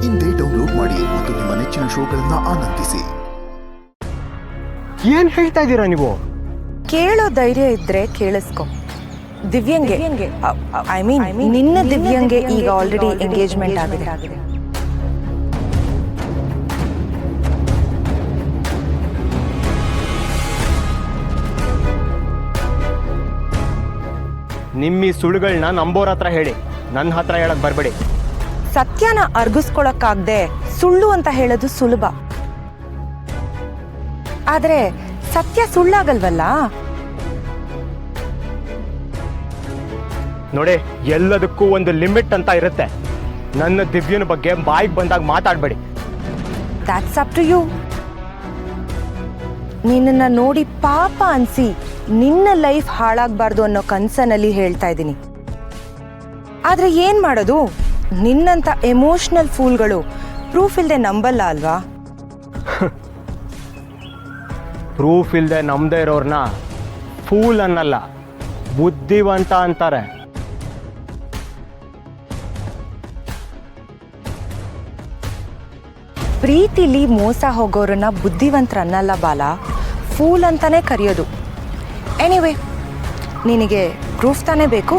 ಇಂದೇ ಡೌನ್ಲೋಡ್ ಮಾಡಿ ಮತ್ತು ನಿಮ್ಮ ನೆಚ್ಚಿನ ಶೋಗಳನ್ನ ಆನಂದಿಸಿ. ಏನ್ ಹೇಳ್ತಾ ಇದ್ದೀರಾ ನೀವು? ಕೇಳೋ ಧೈರ್ಯ ಇದ್ರೆ ಕೇಳಿಸ್ಕೊ. ದಿವ್ಯಂಗೆ ಐ ಮೀನ್ ನಿನ್ನ ದಿವ್ಯಂಗೆ ಈಗ ಆಲ್ರೆಡಿ ಎಂಗೇಜ್ಮೆಂಟ್ ಆಗಿದೆ. ನಿಮ್ಮಿ ಸುಳ್ಳುಗಳನ್ನ ನಂಬೋರ್ ಹತ್ರ ಹೇಳಿ, ನನ್ನ ಹತ್ರ ಹೇಳಕ್ ಬರ್ಬೇಡಿ. ಸತ್ಯನ ಅರ್ಗಿಸ್ಕೊಳಕ್ಕಾಗ್ದೆ ಸುಳ್ಳು ಅಂತ ಹೇಳೋದು ಸುಲಭ, ಆದ್ರೆ ಸತ್ಯ ಸುಳ್ಳಾಗಲ್ವಲ್ಲ. ನೋಡಿ, ಎಲ್ಲದಕ್ಕೂ ಒಂದು ಲಿಮಿಟ್ ಅಂತ ಇರುತ್ತೆ. ನನ್ನ ದಿವ್ಯನ ಬಗ್ಗೆ ಬಾಯಿಗೆ ಬಂದಾಗ ಮಾತಾಡಬೇಡಿ. That's up to you. ನಿನ್ನನ್ನ ನೋಡಿ ಪಾಪ ಅನ್ಸಿ ನಿನ್ನ ಲೈಫ್ ಹಾಳಾಗಬಾರ್ದು ಅನ್ನೋ ಕನ್ಸನಲ್ಲಿ ಹೇಳ್ತಾ ಇದ್ದೀನಿ. ಆದ್ರೆ ಏನ್ ಮಾಡೋದು, ನಿನ್ನಂತ ಎಮೋಷನಲ್ ಫೂಲ್ಗಳು ಪ್ರೂಫ್ ಇಲ್ದೆ ನಂಬಲ್ಲ ಅಲ್ವಾ? ಪ್ರೂಫ್ ಇಲ್ಲದೆ ನಮ್ದೇ ಇರೋರ್ನ ಫೂಲ್ ಅನ್ನಲ್ಲ, ಬುದ್ಧಿವಂತ ಅಂತಾರೆ. ಪ್ರೀತಿಲಿ ಮೋಸ ಹೋಗೋರನ್ನ ಬುದ್ಧಿವಂತರನ್ನಲ್ಲ ಬಾಲ, ಫೂಲ್ ಅಂತಾನೆ ಕರೆಯೋದು. ಎನಿವೆ, ನಿನಗೆ ಪ್ರೂಫ್ ತಾನೇ ಬೇಕು?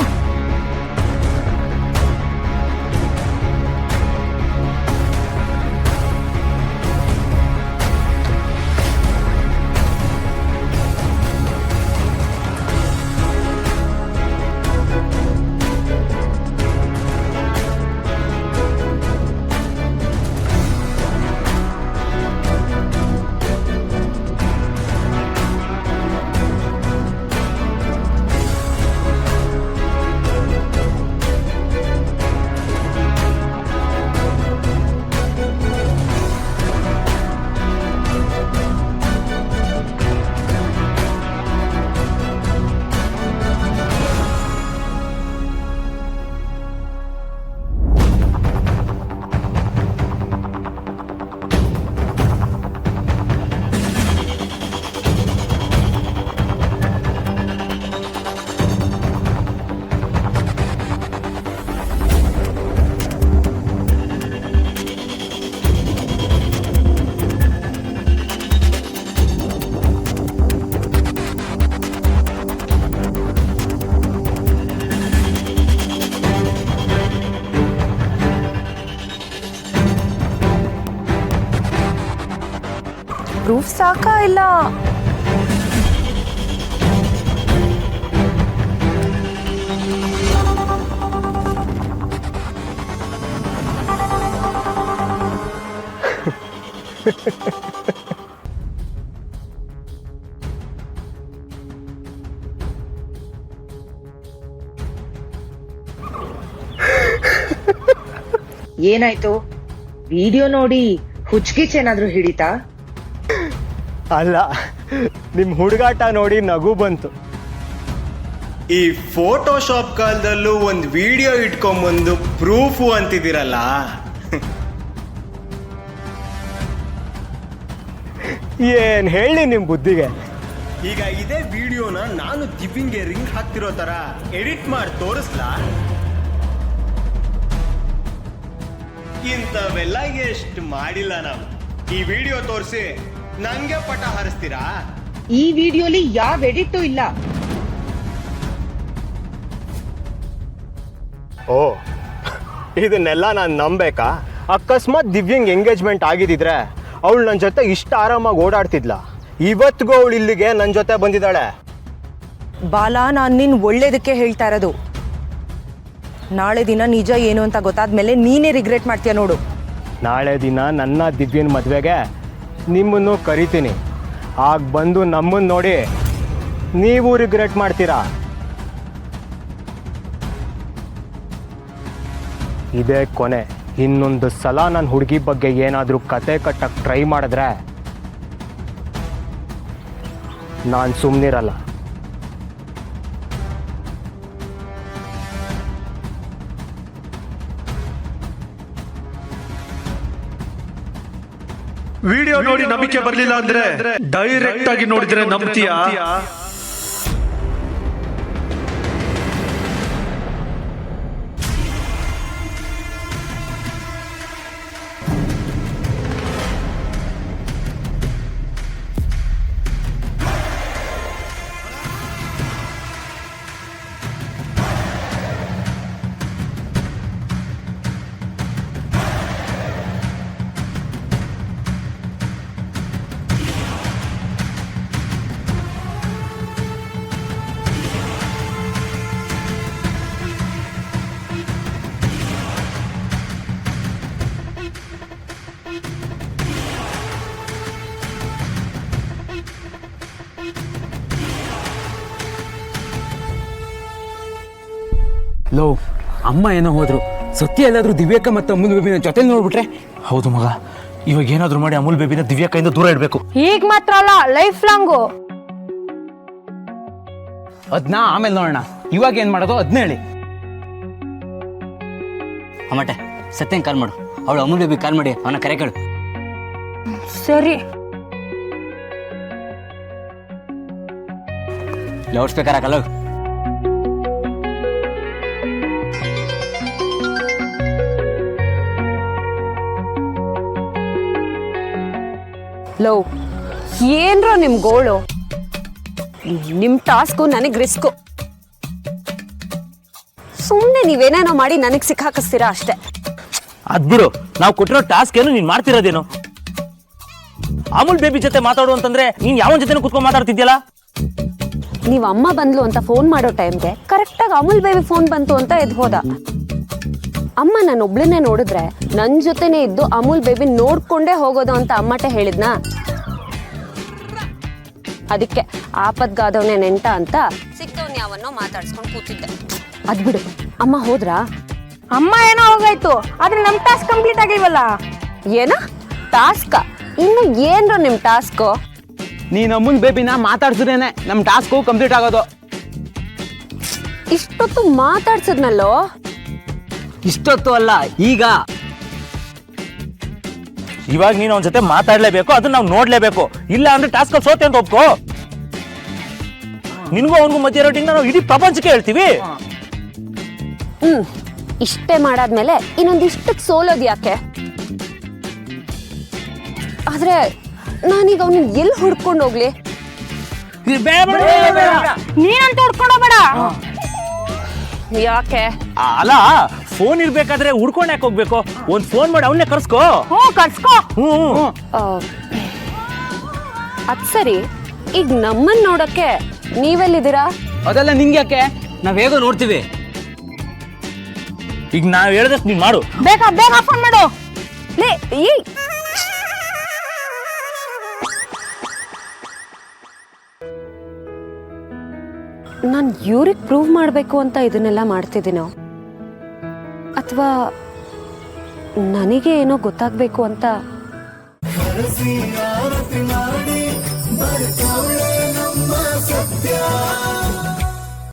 ಪ್ರೂಫ್ ಸಾಕಾ ಇಲ್ಲ? ಏನಾಯ್ತು? ವಿಡಿಯೋ ನೋಡಿ ಹುಚ್ಚಿಗೇನಾದ್ರೂ ಹಿಡಿತಾ? ಅಲ್ಲ, ನಿಮ್ಮ ಹುಡುಗಾಟ ನೋಡಿ ನಗು ಬಂತು. ಈ ಫೋಟೋಶಾಪ್ ಕಾಲದಲ್ಲೂ ಒಂದು ವಿಡಿಯೋ ಇಟ್ಕೊಂಬಂದು ಪ್ರೂಫು ಅಂತಿದ್ದೀರಲ್ಲ. ಏನ್ ಹೇಳಿ ನಿಮ್ ಬುದ್ಧಿಗೆ. ಈಗ ಇದೇ ವಿಡಿಯೋನ ನಾನು ದಿವ್ಯಂಗೆ ರಿಂಗ್ ಹಾಕ್ತಿರೋ ತರ ಎಡಿಟ್ ಮಾಡಿ ತೋರಿಸ್ಲಾ? ಇಂಥವೆಲ್ಲ ಎಷ್ಟು ಮಾಡಿಲ್ಲ ನಾವು. ಈ ವಿಡಿಯೋ ತೋರಿಸಿ ನಂಗೆ ಪಟ ಹಾರಿಸ್ತೀರಾ? ಈ ವಿಡಿಯೋಲಿ ಯಾವ ಎಡಿಟು ಇಲ್ಲ. ಓ, ಇದನ್ನೆಲ್ಲ ನಾನು ನಂಬೇಕಾ? ಅಕಸ್ಮಾತ್ ದಿವ್ಯಂಗ್ ಎಂಗೇಜ್ಮೆಂಟ್ ಆಗಿದ್ದಿದ್ರೆ ಅವಳು ನನ್ನ ಜೊತೆ ಇಷ್ಟ ಆರಾಮಾಗಿ ಓಡಾಡ್ತಿದ್ಲ. ಇವತ್ತಿಗೂ ಅವಳು ಇಲ್ಲಿಗೆ ನನ್ನ ಜೊತೆ ಬಂದಿದ್ದಾಳೆ. ಬಾಲ, ನಾನು ನಿನ್ ಒಳ್ಳೇದಕ್ಕೆ ಹೇಳ್ತಾ ಇರೋದು. ನಾಳೆ ದಿನ ನಿಜ ಏನು ಅಂತ ಗೊತ್ತಾದ್ಮೇಲೆ ನೀನೇ ರಿಗ್ರೆಟ್ ಮಾಡ್ತೀಯ ನೋಡು. ನಾಳೆ ದಿನ ನನ್ನ ದಿವ್ಯನ ಮದುವೆಗೆ ನಿಮ್ಮನ್ನು ಕರಿತೀನಿ. ಆಗ ಬಂದು ನಮ್ಮನ್ನು ನೋಡಿ ನೀವು ರಿಗ್ರೆಟ್ ಮಾಡ್ತೀರಾ. ಇದೇ ಕೊನೆ. ಇನ್ನೊಂದು ಸಲ ನನ್ನ ಹುಡುಗಿ ಬಗ್ಗೆ ಏನಾದರೂ ಕತೆ ಕಟ್ಟಕ್ಕೆ ಟ್ರೈ ಮಾಡಿದ್ರೆ ನಾನು ಸುಮ್ಮನಿರಲ್ಲ. ವಿಡಿಯೋ ನೋಡಿ ನಂಬಿಕೆ ಬರ್ಲಿಲ್ಲ ಅಂದ್ರೆ ಡೈರೆಕ್ಟ್ ಆಗಿ ನೋಡಿದ್ರೆ ನಂಬ್ತೀಯಾ? ಲೋ, ಅಮ್ಮ ಏನೋ ಹೋದ್ರು, ಸತ್ಯ ಎಲ್ಲಾದ್ರೂ ದಿವ್ಯಕ್ಕ ಮತ್ತು ಅಮೂಲ್ ಬೇಬಿನ ಜೊತೆ ನೋಡ್ಬಿಟ್ರೆ? ಹೌದು ಮಗ, ಇವಾಗ ಏನಾದ್ರು ಮಾಡಿ ಅಮೂಲ್ ಬೇಬಿನ ದಿವ್ಯಕ್ಕಯಿಂದ ದೂರ ಇಡಬೇಕು. ಈಗ ಮಾತ್ರ ಅಲ್ಲ, ಲೈಫ್ ಲಾಂಗು. ಅದನ್ನ ಆಮೇಲೆ ನೋಡೋಣ. ಇವಾಗ ಏನ್ ಮಾಡೋದು ಅದನ್ನ ಹೇಳಿ. ಅಮ್ಮಟೆ, ಸತ್ಯನ್ ಕಾಲ್ ಮಾಡು. ಅವಳು ಅಮೂಲ್ ಬೇಬಿ ಕಾಲ್ ಮಾಡಿ ಅವನ ಕರೆ ಕೇಳು. ಸರಿ. ಲೌಡ್ ಸ್ಪೀಕರ್ ಹಾಕಲ್ಲ. ಲೋ, ಏನ್ರೋ ನಿಮ್ ಗೋಳು? ನಿಮ್ ಟಾಸ್ಕು ನನಗ್ ರಿಸ್ಕು. ಸುಮ್ನೆ ನೀವೇನೇನೋ ಮಾಡಿ ನನಗ್ ಸಿಕ್ಕಾಕಿಸ್ತೀರಾ ಅಷ್ಟೇ. ಅದ್ ಬಿಡು, ನಾವು ಕೊಟ್ಟಿರೋ ಟಾಸ್ಕ್ ಏನು ನೀನ್ ಮಾಡ್ತಿರೋದೇನು? ಅಮೂಲ್ ಬೇಬಿ ಜೊತೆ ಮಾತಾಡು ಅಂತಂದ್ರೆ ನೀನ್ ಯಾವನ್ ಜೊತೆ ಕುತ್ಕೊಂಡು ಮಾತಾಡ್ತಿದ್ಯಲ್ಲ? ನೀವ್ ಅಮ್ಮ ಬಂದ್ಲು ಅಂತ ಫೋನ್ ಮಾಡೋ ಟೈಮ್ಗೆ ಕರೆಕ್ಟಾಗಿ ಅಮೂಲ್ ಬೇಬಿ ಫೋನ್ ಬಂತು ಅಂತ ಎದ್ದು ಹೋದ. ಅಮ್ಮ ನಾನು ಒಬ್ಳನ್ನೇ ನೋಡಿದ್ರೆ ನನ್ ಜೊತೆನೆ ಇದ್ದು ಅಮೂಲ್ ಬೇಬಿ ನೋಡ್ಕೊಂಡೇ ಹೋಗೋದು ಅಂತ ಅಮ್ಮಟೆ ಹೇಳಿದ್ನಾ. ಅದಕ್ಕೆ ಆಪತ್ಗಾದವನೇ ನೆಂಟ ಅಂತ ಸಿಕ್ತವ್ನ ಯಾವನ್ನೋ ಮಾತಾಡ್ಸ್ಕೊಂಡು ಕೂತಿದ್ದೆ. ಅದ್ಬಿಡು, ಅಮ್ಮ ಹೋದ್ರಾ? ಅಮ್ಮ ಏನೋ ಹೋಗಾಯ್ತು, ಆದ್ರೆ ನಮ್ ಟಾಸ್ಕ್ ಕಂಪ್ಲೀಟ್ ಆಗಿಲ್ವಲ್ಲ. ಏನ ಟಾಸ್ಕ್? ಇನ್ನು ಏನ್ರ ನಿಮ್ ಟಾಸ್ಕ್? ನೀನ್ ಅಮೂಲ್ ಬೇಬಿನ ಮಾತಾಡ್ಸಿದ್ರೇನೆ ನಮ್ ಟಾಸ್ಕು ಕಂಪ್ಲೀಟ್ ಆಗೋದು. ಇಷ್ಟೊತ್ತು ಮಾತಾಡ್ಸಿದ್ನಲ್ಲೋ. ಇಷ್ಟೊತ್ತು ಅಲ್ಲ, ಈಗ. ಇವಾಗ ನೀನು ಅವನ ಜೊತೆ ಮಾತಾಡ್ಲೇಬೇಕು, ಅದನ್ನ ನಾವು ನೋಡ್ಲೇಬೇಕು. ಇಲ್ಲ ಅಂದ್ರೆ ಟಾಸ್ಕ್ ಅಲ್ಲಿ ಸೋತೆ ಅಂತ ಒಪ್ಕೋ. ನಿನ್ಗೂ ಅವನಿಗೂ ಮಧ್ಯೆ ರೇಟಿಂಗ್ ನಾವು ಇಡೀ ಪ್ರಪಂಚಕ್ಕೆ ಹೇಳ್ತೀವಿ. ಇಷ್ಟೇ ಮಾಡಾದ್ಮೇಲೆ ಇನ್ನೊಂದಿಷ್ಟಕ್ಕೆ ಸೋಲೋದು ಯಾಕೆ? ಆದ್ರೆ ನಾನೀಗ ಅವನು ಎಲ್ಲಿ ಹುಡ್ಕೊಂಡು ಹೋಗ್ಲಿ? ನೀನಂತ ಹುಡ್ಕೊಂಡೋಗ್ಬೇಡ. ಯಾಕೆ? ಅಲ್ಲ, ಫೋನ್ ಇರ್ಬೇಕಾದ್ರೆ ಹುಡ್ಕೊಂಡ್ ಯಾಕೆ ಹೋಗ್ಬೇಕು? ಒಂದ್ ಫೋನ್ ಮಾಡಿ ಅವನ್ನೇ ಕರ್ಸ್ಕೋ. ಕರ್ಸ್ಕೋ. ಅದ್ ಸರಿ, ಈಗ ನಮ್ಮನ್ ನೋಡಕ್ಕೆ ನೀವೆಲ್ಲಿದ್ದೀರಾ? ಅದೆಲ್ಲ ನಿಂಗೆ ಯಾಕೆ? ನಾವ್ ಹೇಗೋ ನೋಡ್ತೀವಿ. ಈಗ ನಾವ್ ಹೇಳ್ದಷ್ಟು ನೀನ್ ಮಾಡು. ಬೇಗ ಫೋನ್ ಮಾಡು. ಲೇ, ನಾನು ಇವ್ರಿಗೆ ಪ್ರೂವ್ ಮಾಡಬೇಕು ಅಂತ ಇದನ್ನೆಲ್ಲ ಮಾಡ್ತಿದ್ದೀನೋ, ಅಥವಾ ನನಗೆ ಏನೋ ಗೊತ್ತಾಗಬೇಕು ಅಂತ?